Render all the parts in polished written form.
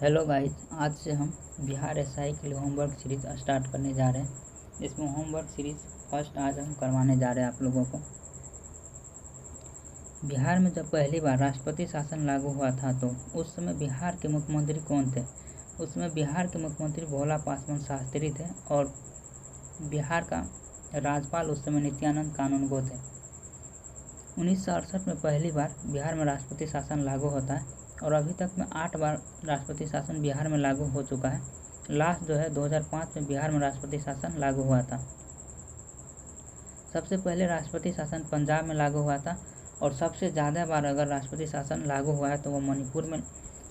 Hello guys, आज से हम बिहार एसआई के लिए होमवर्क सीरीज स्टार्ट करने जा रहे हैं। इसमें होमवर्क सीरीज फर्स्ट आज हम करवाने जा रहे हैं आप लोगों को। बिहार में जब पहली बार राष्ट्रपति शासन लागू हुआ था तो उस समय बिहार के मुख्यमंत्री कौन थे? उस समय बिहार के मुख्यमंत्री भोला पासवान शास्त्री थे और बिहार का राज्यपाल उस समय नित्यानंद कानूनगो थे। 1968 में पहली बार बिहार में राष्ट्रपति शासन लागू होता है और अभी तक में 8 बार राष्ट्रपति शासन बिहार में लागू हो चुका है। लास्ट जो है 2005 में बिहार में राष्ट्रपति शासन लागू हुआ था। सबसे पहले राष्ट्रपति शासन पंजाब में लागू हुआ था और सबसे ज़्यादा बार अगर राष्ट्रपति शासन लागू हुआ है तो वो मणिपुर में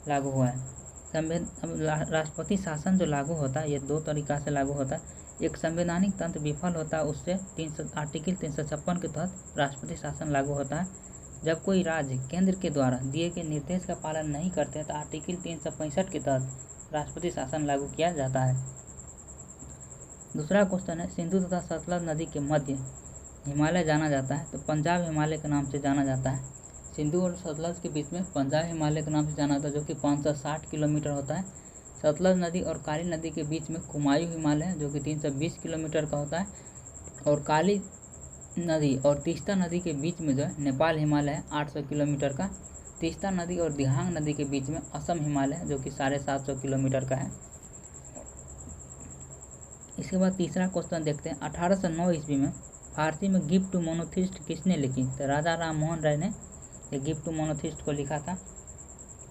लागू हुआ है। राष्ट्रपति शासन जो लागू होता है ये दो तरीक़ा से लागू होता है। एक संवैधानिक तंत्र विफल होता है, उससे आर्टिकल 356 के तहत राष्ट्रपति शासन लागू होता है। जब कोई राज्य केंद्र के द्वारा दिए गए निर्देश का पालन नहीं करते तो आर्टिकल 365 के तहत राष्ट्रपति शासन लागू किया जाता है। दूसरा क्वेश्चन है, सिंधु तथा सतलज नदी के मध्य हिमालय जाना जाता है तो पंजाब हिमालय के नाम से जाना जाता है। सिंधु और सतलज के बीच में पंजाब हिमालय के नाम से जाना जाता है, जो कि 560 किलोमीटर होता है। सतलज नदी और काली नदी के बीच में कुमायूं हिमालय है, जो कि 320 किलोमीटर का होता है। और काली नदी और तीस्ता नदी के बीच में जो है नेपाल हिमालय है 800 किलोमीटर का। तीस्ता नदी और दिहांग नदी के बीच में असम हिमालय है, जो कि 750 किलोमीटर का है। इसके बाद तीसरा क्वेश्चन देखते हैं, 1809 ईस्वी में फारसी में गिफ्ट टू मोनोथिस्ट किसने लिखी? तो राजा राम मोहन राय ने ये गिफ्ट टू मोनोथिस्ट को लिखा था,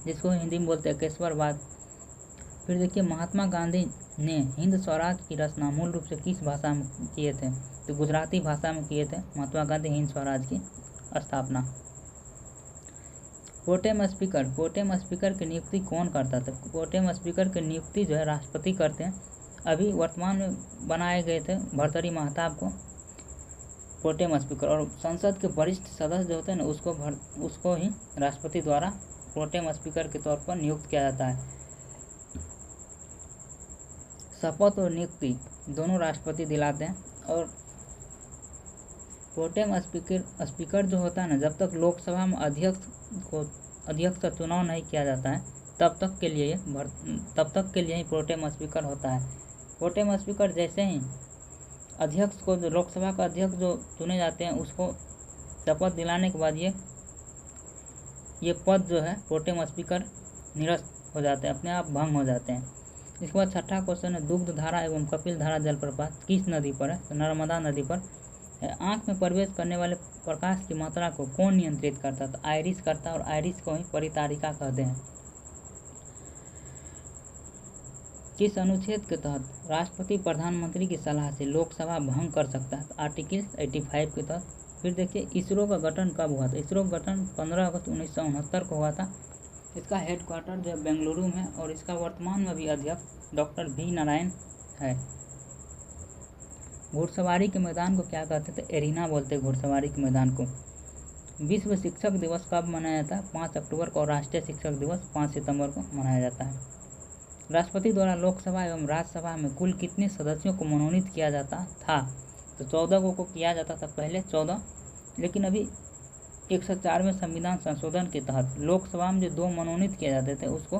जिसको हिंदी में बोलते हैं केसरवाद। फिर देखिए, महात्मा गांधी ने हिंद स्वराज की रचना मूल रूप से किस भाषा में किए थे? तो गुजराती भाषा में किए थे महात्मा गांधी हिंद स्वराज की स्थापना। प्रोटेम स्पीकर की नियुक्ति कौन करता था? प्रोटेम स्पीकर की नियुक्ति जो है राष्ट्रपति करते हैं। अभी वर्तमान में बनाए गए थे भर्तृहरि महताब को प्रोटेम स्पीकर, और संसद के वरिष्ठ सदस्य जो होते हैं ना उसको ही राष्ट्रपति द्वारा प्रोटेम स्पीकर के तौर पर नियुक्त किया जाता है। शपथ और नियुक्ति दोनों राष्ट्रपति दिलाते हैं। और प्रोटेम स्पीकर जो होता है ना, जब तक लोकसभा में अध्यक्ष का चुनाव नहीं किया जाता है तब तक के लिए ही प्रोटेम स्पीकर होता है। प्रोटेम स्पीकर जैसे ही अध्यक्ष को, जो लोकसभा का अध्यक्ष जो चुने जाते हैं, उसको शपथ दिलाने के बाद ये पद जो है प्रोटेम स्पीकर निरस्त हो जाते हैं, अपने आप भंग हो जाते हैं। इसके बाद छठा क्वेश्चन है, दुग्ध धारा एवं कपिल धारा जलप्रपात किस नदी पर है? तो नर्मदा नदी पर है। आँख में प्रवेश करने वाले प्रकाश की मात्रा को कौन नियंत्रित करता? तो आइरिस करता है, और आइरिस को ही परितारिका कहते हैं। किस अनुच्छेद के तहत राष्ट्रपति प्रधानमंत्री की सलाह से लोकसभा भंग कर सकता है? तो आर्टिकल 85 के तहत। फिर देखिए, इसरो का गठन कब हुआ था? इसरो का गठन 15 अगस्त 1969 को हुआ था। इसका हेडक्वार्टर जो है बेंगलुरु में है और इसका वर्तमान में भी अध्यक्ष डॉक्टर वी नारायण है। घुड़सवारी के मैदान को क्या कहते थे? एरिना बोलते हैं घुड़सवारी के मैदान को। विश्व शिक्षक दिवस कब मनाया जाता है? 5 अक्टूबर को। और राष्ट्रीय शिक्षक दिवस 5 सितंबर को मनाया जाता है। राष्ट्रपति द्वारा लोकसभा एवं राज्यसभा में कुल कितने सदस्यों को मनोनीत किया जाता था? तो 14 को किया जाता था पहले, 14, लेकिन अभी 104वें संविधान संशोधन के तहत लोकसभा में जो 2 मनोनीत किए जाते थे उसको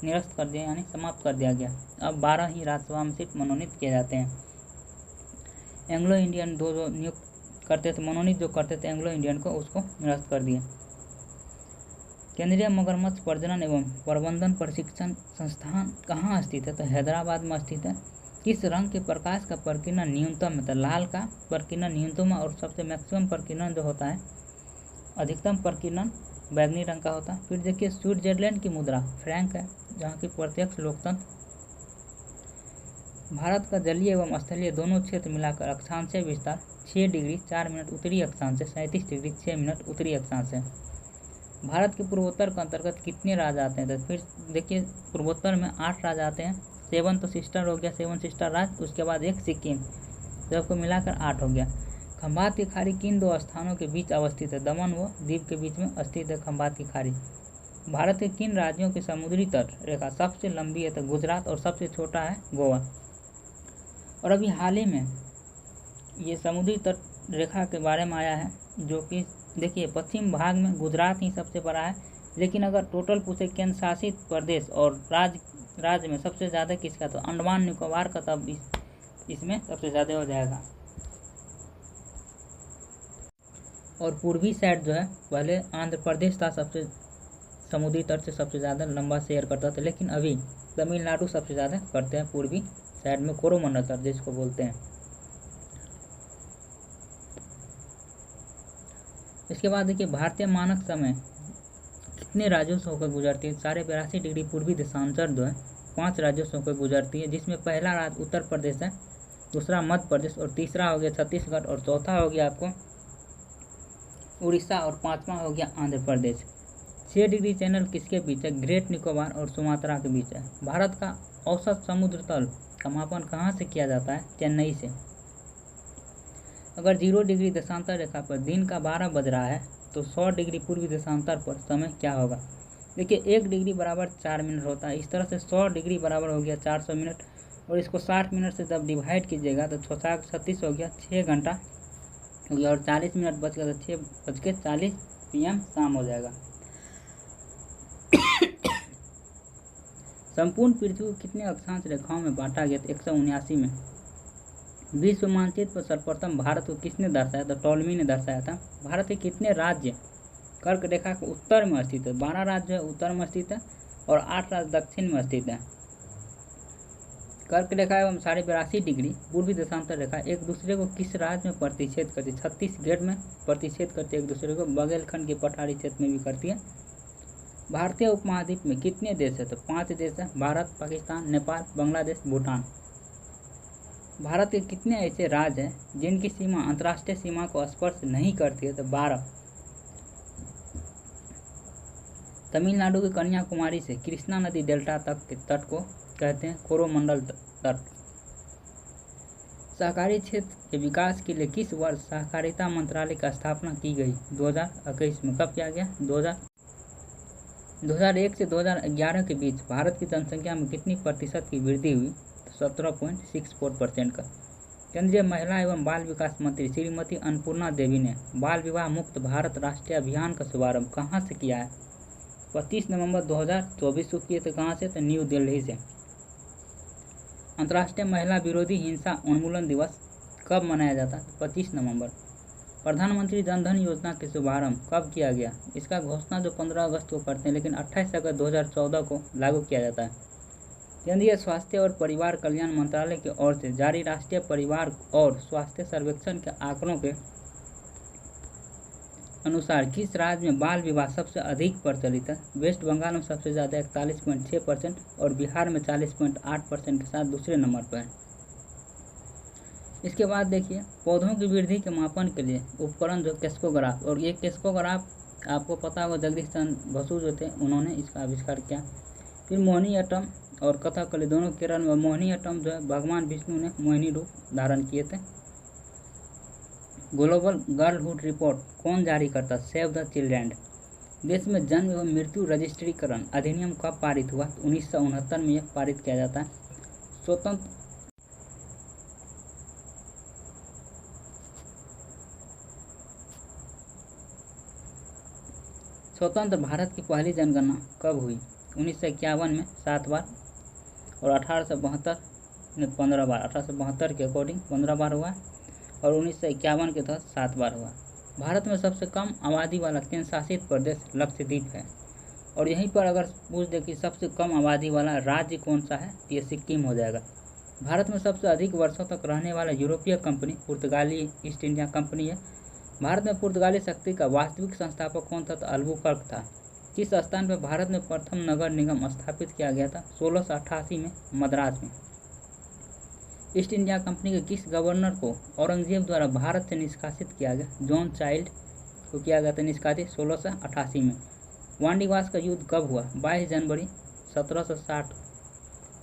निरस्त कर दिया, यानी समाप्त कर दिया गया। अब 12 ही राज्यसभा में सिर्फ मनोनीत किए जाते हैं। एंग्लो इंडियन जो नियुक्त करते थे, मनोनीत जो करते थे एंग्लो इंडियन को, उसको निरस्त कर दिया। केंद्रीय मगरमच्छ प्रजनन एवं प्रबंधन प्रशिक्षण संस्थान कहाँ स्थित है? तो हैदराबाद में स्थित है। किस रंग के प्रकाश का प्रकीर्णन न्यूनतम है? तो लाल का प्रकीर्णन न्यूनतम, और सबसे मैक्सिमम प्रकीर्णन जो होता है, अधिकतम प्रकीर्णन बैगनी रंग का होता है। फिर देखिए, स्विट्जरलैंड की मुद्रा फ्रैंक है, जहाँ की प्रत्यक्ष लोकतंत्र। भारत का जलीय एवं स्थलीय दोनों क्षेत्र मिलाकर अक्षांशीय विस्तार 6 डिग्री 4 मिनट उत्तरी अक्षांश से 37 डिग्री 6 मिनट उत्तरी अक्षांश है। भारत के पूर्वोत्तर के अंतर्गत कितने राज्य आते हैं? तो फिर देखिए, पूर्वोत्तर में 8 राज्य आते हैं। 7 तो सिस्टर हो गया, 7 सिस्टर राज्य, उसके बाद एक सिक्किम, सबको मिलाकर 8 हो गया। खंभात की खाड़ी किन 2 स्थानों के बीच अवस्थित है? दमन व दीव के बीच में स्थित है खंभात की खाड़ी। भारत के किन राज्यों की समुद्री तट रेखा सबसे लंबी है? तो गुजरात, और सबसे छोटा है गोवा। और अभी हाल ही में ये समुद्री तट रेखा के बारे में आया है, जो कि देखिए पश्चिम भाग में गुजरात ही सबसे बड़ा है, लेकिन अगर टोटल पूछे केंद्र शासित प्रदेश और राज्य राज्य में सबसे ज़्यादा किसका, तो अंडमान निकोबार का, तब इसमें सबसे ज़्यादा हो जाएगा। और पूर्वी साइड जो है पहले आंध्र प्रदेश था सबसे, समुद्री तट से सबसे ज़्यादा लंबा शेयर करता था, लेकिन अभी तमिलनाडु सबसे ज़्यादा करते हैं पूर्वी साइड में, कोरोमंडल तट जिसको बोलते हैं। इसके बाद देखिए भारतीय मानक समय कितने राज्यों से होकर गुजरती है, 82.5 डिग्री पूर्वी देशांतर जो है 5 राज्यों से होकर गुजरती है, जिसमें पहला राज्य उत्तर प्रदेश है, दूसरा मध्य प्रदेश, और तीसरा हो गया छत्तीसगढ़, और चौथा हो गया आपको उड़ीसा, और पांचवा हो गया आंध्र प्रदेश। 6 डिग्री चैनल किसके बीच है, ग्रेट निकोबार और सुमात्रा के बीच है। भारत का औसत समुद्र तल का मापन कहाँ से किया जाता है, चेन्नई से। अगर 0 डिग्री देशांतर रेखा पर दिन का 12 बज रहा है तो 100 डिग्री पूर्वी देशांतर पर समय क्या होगा। देखिए 1 डिग्री बराबर 4 मिनट होता है, इस तरह से 100 डिग्री बराबर हो गया 400 मिनट, और इसको 60 मिनट से जब डिवाइड कीजिएगा तो 36 हो गया, 6 घंटा हो गया, और 40 मिनट बच गया तो 6:40 PM शाम हो जाएगा। संपूर्ण पृथ्वी को कितने अक्षांश रेखाओं में बांटा गया, 179 में। विश्व मानचित्र पर सर्वप्रथम भारत को किसने दर्शाया था, टॉलमी ने दर्शाया था। भारत के कितने राज्य कर्क रेखा के उत्तर में स्थित है, 12 राज्य उत्तर में स्थित है और 8 राज्य दक्षिण में स्थित है। कर्क रेखा एवं 82.5 डिग्री पूर्वी देशांतर रेखा एक दूसरे को किस राज्य में प्रतिच्छेद करती है, छत्तीसगढ़ में प्रतिच्छेद करती है एक दूसरे को, बघेलखंड के पठारी क्षेत्र में भी करती है। भारतीय उपमहाद्वीप में कितने देश है, तो 5 देश है, भारत, पाकिस्तान, नेपाल, बांग्लादेश, भूटान। भारत के कितने ऐसे राज्य हैं जिनकी सीमा अंतर्राष्ट्रीय सीमा को स्पर्श नहीं करती है, तो 12। तमिलनाडु के कन्याकुमारी से कृष्णा नदी डेल्टा तक के तट को कहते हैं कोरोमंडल तट। सहकारी क्षेत्र के विकास के लिए किस वर्ष सहकारिता मंत्रालय की स्थापना की गई, 2021 में। कब किया गया, 2001 से 2011 के बीच भारत की जनसंख्या में कितनी प्रतिशत की वृद्धि हुई, 17.64% का। केंद्रीय महिला एवं बाल विकास मंत्री श्रीमती अन्नपूर्णा देवी ने बाल विवाह मुक्त भारत राष्ट्रीय अभियान का शुभारंभ कहाँ से किया है, 25 नवंबर 2024 को किए थे। कहाँ से, तो न्यू दिल्ली से। अंतर्राष्ट्रीय महिला विरोधी हिंसा उन्मूलन दिवस कब मनाया जाता है, 25 नवंबर। प्रधानमंत्री जन धन योजना के शुभारंभ कब किया गया, इसका घोषणा जो 15 अगस्त को करते हैं, लेकिन 28 अगस्त 2014 को लागू किया जाता है। केंद्रीय स्वास्थ्य और परिवार कल्याण मंत्रालय की ओर से जारी राष्ट्रीय परिवार और स्वास्थ्य सर्वेक्षण के आंकड़ों के अनुसार किस राज्य में बाल विवाह सबसे अधिक प्रचलित है, वेस्ट बंगाल में सबसे ज़्यादा 41.6% और बिहार में 40.8% के साथ दूसरे नंबर पर है। इसके बाद देखिए पौधों की वृद्धि के मापन के लिए उपकरण जो केस्कोग्राफ, और ये केस्कोग्राफ आपको पता होगा जगदीश चंद्र बसु जो थे उन्होंने इसका आविष्कार किया। फिर मोहिनीअट्टम और कथकली दोनों केरल में। मोहिनीअट्टम जो है भगवान विष्णु ने मोहिनी रूप धारण किए थे। ग्लोबल गर्लहुड रिपोर्ट कौन जारी करता, सेव द चिल्ड्रेन। देश में जन्म एवं मृत्यु रजिस्ट्रीकरण अधिनियम कब पारित हुआ, 1969 में यह पारित किया जाता है। स्वतंत्र भारत की पहली जनगणना कब हुई, 1951 में 7 बार, और 1872 में 15 बार। 1872 के अकॉर्डिंग 15 बार हुआ, और 1951 के तहत 7 बार हुआ। भारत में सबसे कम आबादी वाला केंद्र शासित प्रदेश लक्षद्वीप है। और यहीं पर अगर पूछ दे कि सबसे कम आबादी वाला राज्य कौन सा है, तो ये सिक्किम हो जाएगा। भारत में सबसे अधिक वर्षों तक रहने वाला यूरोपीय कंपनी पुर्तगाली ईस्ट इंडिया कंपनी है। भारत में पुर्तगाली शक्ति का वास्तविक संस्थापक कौन था, तो अल्बुकर्क था। किस स्थान पर भारत में प्रथम नगर निगम स्थापित किया गया था, 1688 में मद्रास में। ईस्ट इंडिया कंपनी के किस गवर्नर को औरंगजेब द्वारा भारत से निष्कासित किया गया, जॉन चाइल्ड को किया गया था निष्कासित 1688 में। वांडीवास का युद्ध कब हुआ, 22 जनवरी 1760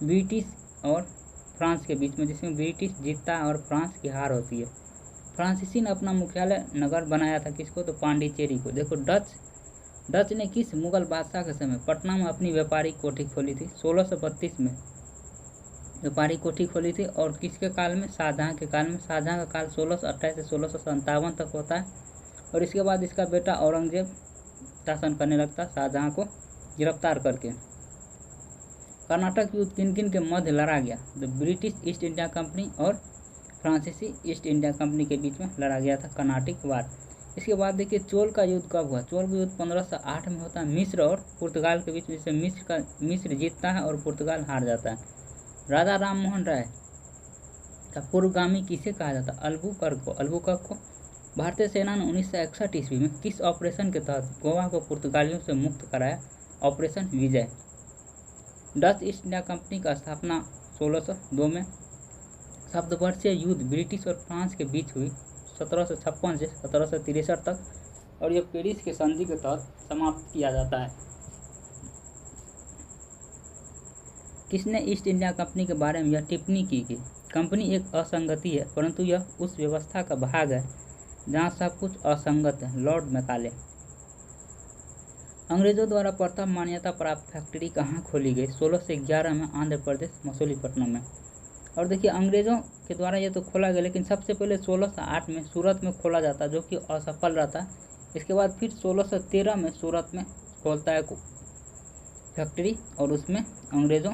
ब्रिटिश और फ्रांस के बीच में, जिसमें ब्रिटिश जीतता है और फ्रांस की हार होती है। फ्रांसीसी ने अपना मुख्यालय नगर बनाया था किसको, तो पांडिचेरी को। देखो डच ने किस मुगल बादशाह के समय पटना में अपनी व्यापारिक कोठी खोली थी, 1632 में व्यापारिक कोठी खोली थी। और किसके काल में, शाहजहां के काल में। शाहजहां का काल 1628 से 1657 तक होता है, और इसके बाद इसका बेटा औरंगजेब शासन करने लगता है शाहजहां को गिरफ्तार करके। कर्नाटक युद्ध किन किन के मध्य लड़ा गया? The British east India company और फ्रांसीसी ईस्ट इंडिया कंपनी के बीच में लड़ा गया था कर्नाटिक वार। इसके बाद देखिए चोल का युद्ध कब हुआ? चोल का युद्ध 1508 में होता है मिस्र और पुर्तगाल के बीच में, जिससे मिस्र जीतता है और पुर्तगाल हार जाता है। राजा राम मोहन राय का पूर्वगामी किसे कहा जाता है? अल्बुकर्क को। भारतीय सेना ने 1961 ईस्वी में किस ऑपरेशन के तहत गोवा को पुर्तगालियों से मुक्त कराया? ऑपरेशन विजय। डच ईस्ट इंडिया कंपनी का स्थापना 1602 में। शब्दवर्षीय युद्ध ब्रिटिश और फ्रांस के बीच हुई 1756 से 1763 तक, और यह पेरिस के संधि के तहत समाप्त किया जाता है। किसने ईस्ट इंडिया कंपनी के बारे में यह टिप्पणी की कि कंपनी एक असंगति है, परंतु यह उस व्यवस्था का भाग है जहाँ सब कुछ असंगत है? Lord Macaulay. अंग्रेजों द्वारा प्रथम मान्यता प्राप्त फैक्ट्री कहाँ खोली गई? 16 से 11 में आंध्र प्रदेश मसूलीपट्टनम में। और देखिए अंग्रेजों के द्वारा ये तो खोला गया, लेकिन सबसे पहले 1608 में सूरत में खोला जाता जो कि असफल रहता। इसके बाद फिर 1613 में सूरत में खोलता है फैक्ट्री और उसमें अंग्रेजों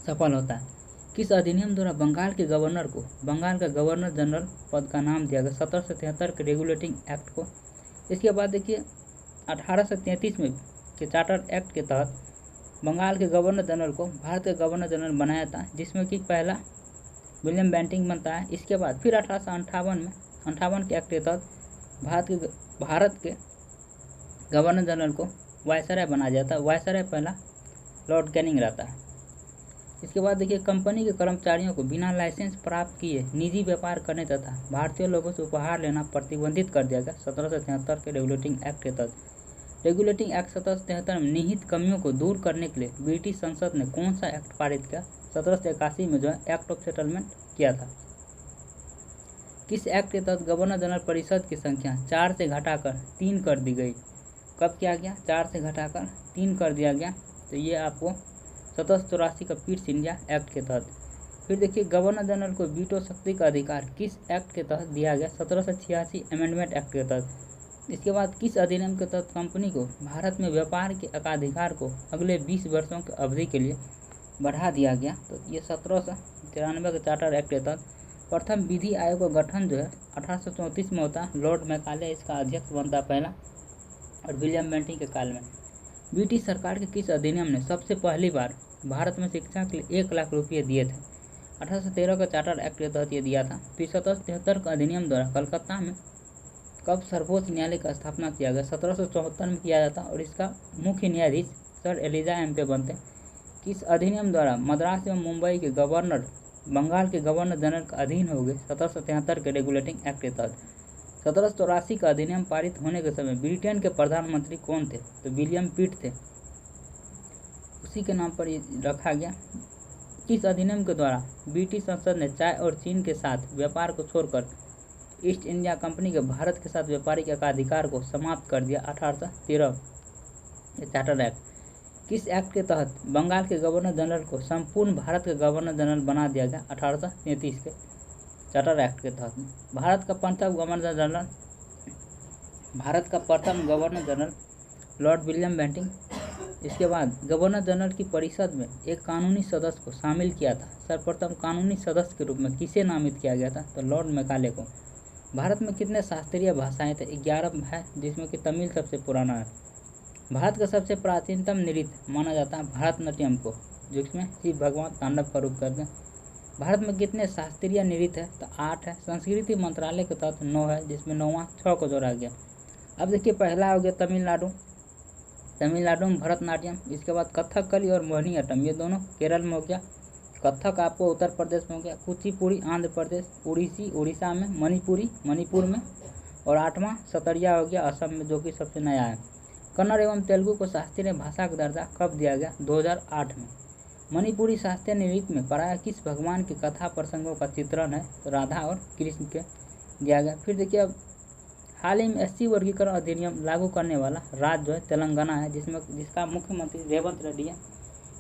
सफल होता है। किस अधिनियम द्वारा बंगाल के गवर्नर को बंगाल का गवर्नर जनरल पद का नाम दिया गया? 1773 के रेगुलेटिंग एक्ट को। इसके बाद देखिए 1833 में के चार्टर एक्ट के तहत बंगाल के गवर्नर जनरल को भारत का गवर्नर जनरल बनाया था, जिसमें कि पहला विलियम बेंटिंग बनता है। इसके बाद फिर 1858 में 58 के एक्ट के तहत भारत के गवर्नर जनरल को वायसराय बनाया जाता है। वायसराय पहला लॉर्ड कैनिंग रहता है। इसके बाद देखिए कंपनी के कर्मचारियों को बिना लाइसेंस प्राप्त किए निजी व्यापार करने तथा भारतीय लोगों से उपहार लेना प्रतिबंधित कर दिया गया 1773 के रेगुलेटिंग एक्ट के तहत। रेगुलेटिंग एक्ट 1773 में निहित कमियों को दूर करने के लिए ब्रिटिश संसद ने कौन सा एक्ट पारित किया? 1781 में जो है एक्ट ऑफ सेटलमेंट किया था। किस एक्ट के तहत गवर्नर जनरल परिषद की संख्या 4 से घटाकर 3 कर दी गई? कब किया गया? 4 से घटाकर 3 कर दिया गया। तो ये आपको 1784 का पीट्स इंडिया एक्ट के तहत। फिर देखिए गवर्नर जनरल को वीटो शक्ति का अधिकार किस एक्ट के तहत दिया गया? 1786 अमेंडमेंट एक्ट के तहत। इसके बाद किस अधिनियम के तहत कंपनी को भारत में व्यापार के एकाधिकार को अगले 20 वर्षों की अवधि के लिए बढ़ा दिया गया? तो ये 1793 के चार्टर एक्ट के तहत। प्रथम विधि आयोग का गठन जो है 1834 में होता है। लॉर्ड मैकाले इसका अध्यक्ष बनता पहला, और विलियम बेंटिंग के काल में। ब्रिटिश सरकार के किस अधिनियम ने सबसे पहली बार भारत में शिक्षा के लिए 1 लाख रुपये दिए थे? 1813 का चार्टर एक्ट के तहत ये दिया था। फिर 1773 का अधिनियम द्वारा कलकत्ता में कब सर्वोच्च न्यायालय का स्थापना किया गया? 1774 में किया जाता, और इसका मुख्य न्यायाधीश सर एलिजा एम्पे बनते। किस अधिनियम द्वारा मद्रास एवं मुंबई के गवर्नर बंगाल के गवर्नर जनरल का अधीन हो गए? 1773 के रेगुलेटिंग एक्ट के तहत। 1784 का अधिनियम पारित होने के समय ब्रिटेन के प्रधानमंत्री कौन थे? तो विलियम पिट थे, उसी के नाम पर ये रखा गया। किस अधिनियम के द्वारा ब्रिटिश संसद ने चाय और चीन के साथ व्यापार को छोड़कर ईस्ट इंडिया कंपनी के भारत के साथ व्यापारिक एकाधिकार को समाप्त कर दिया? 1813 चार्टर एक्ट। किस एक्ट के तहत बंगाल के गवर्नर जनरल को संपूर्ण भारत के गवर्नर जनरल बना दिया गया? 1833 के चार्टर एक्ट के तहत। भारत का प्रथम governor general Lord William Bentinck. इसके बाद गवर्नर जनरल की परिषद में एक कानूनी सदस्य को शामिल किया था। सर्वप्रथम कानूनी सदस्य के रूप में किसे नामित किया गया था? तो लॉर्ड मैकाले को। भारत में कितने शास्त्रीय भाषाएं थे? 11 है, जिसमें कि तमिल सबसे पुराना है। भारत का सबसे प्राचीनतम नृत्य माना जाता है भरतनाट्यम को, जिसमें शिव भगवान तांडव का रूप करते हैं। भारत में कितने शास्त्रीय नृत्य है? तो 8 है। संस्कृति मंत्रालय के तहत 9 है, जिसमें 9वां 6 को जोड़ा गया। अब देखिए पहला हो गया तमिलनाडु में भरतनाट्यम। इसके बाद कथकली और मोहिनीअट्टम, ये दोनों केरल में हो गया। कथक आपको उत्तर प्रदेश में हो गया। कुचिपुड़ी आंध्र प्रदेश। उड़ीसी उड़ीसा में। मणिपुरी मणिपुर में। और 8वां सतरिया हो गया असम में, जो कि सबसे नया है। कन्नड़ एवं तेलुगु को शास्त्रीय भाषा का दर्जा कब दिया गया? 2008 में। मणिपुरी शास्त्रीय नृत्य में प्रायः किस भगवान की कथा प्रसंगों का चित्रण है? तो राधा और कृष्ण के दिया गया। फिर देखिए अब हाल ही में SC वर्गीकरण अधिनियम लागू करने वाला राज्य जो है तेलंगाना है, जिसका मुख्यमंत्री रेवंत रेड्डी है।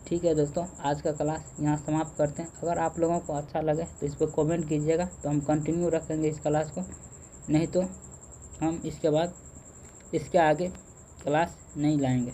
ठीक है दोस्तों, आज का क्लास यहाँ समाप्त करते हैं। अगर आप लोगों को अच्छा लगे तो इस पर कमेंट कीजिएगा, तो हम कंटिन्यू रखेंगे इस क्लास को, नहीं तो हम इसके आगे क्लास नहीं लाएंगे।